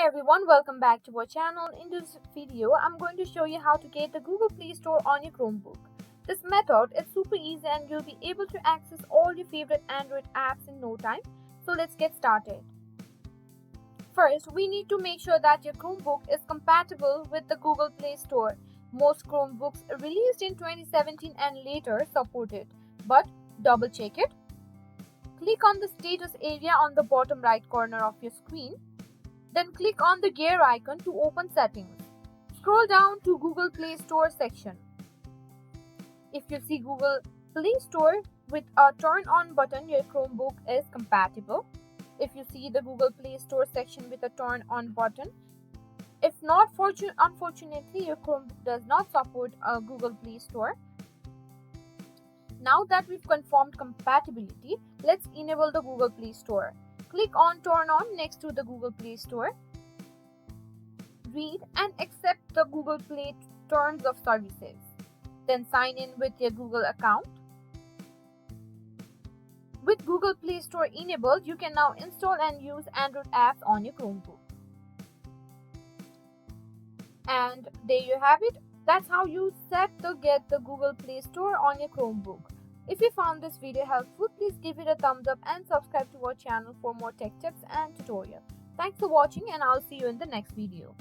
Hey everyone, welcome back to our channel. In this video, I'm going to show you how to get the Google Play Store on your Chromebook. This method is super easy and you'll be able to access all your favorite Android apps in no time. So let's get started. First, we need to make sure that your Chromebook is compatible with the Google Play Store. Most Chromebooks released in 2017 and later support it, but double check it. Click on the status area on the bottom right corner of your screen. Then click on the gear icon to open settings. Scroll down to Google Play Store section. If you see Google Play Store with a turn on button, your Chromebook is compatible. If you see the Google Play Store section with a turn on button, if not, unfortunately, your Chromebook does not support a Google Play Store. Now that we've confirmed compatibility, let's enable the Google Play Store. Click on Turn On next to the Google Play Store. Read and accept the Google Play Terms of Services. Then sign in with your Google account. With Google Play Store enabled, you can now install and use Android apps on your Chromebook. And there you have it. That's how you set to get the Google Play Store on your Chromebook. If you found this video helpful, please give it a thumbs up and subscribe to our channel for more tech tips and tutorials. Thanks for watching and I'll see you in the next video.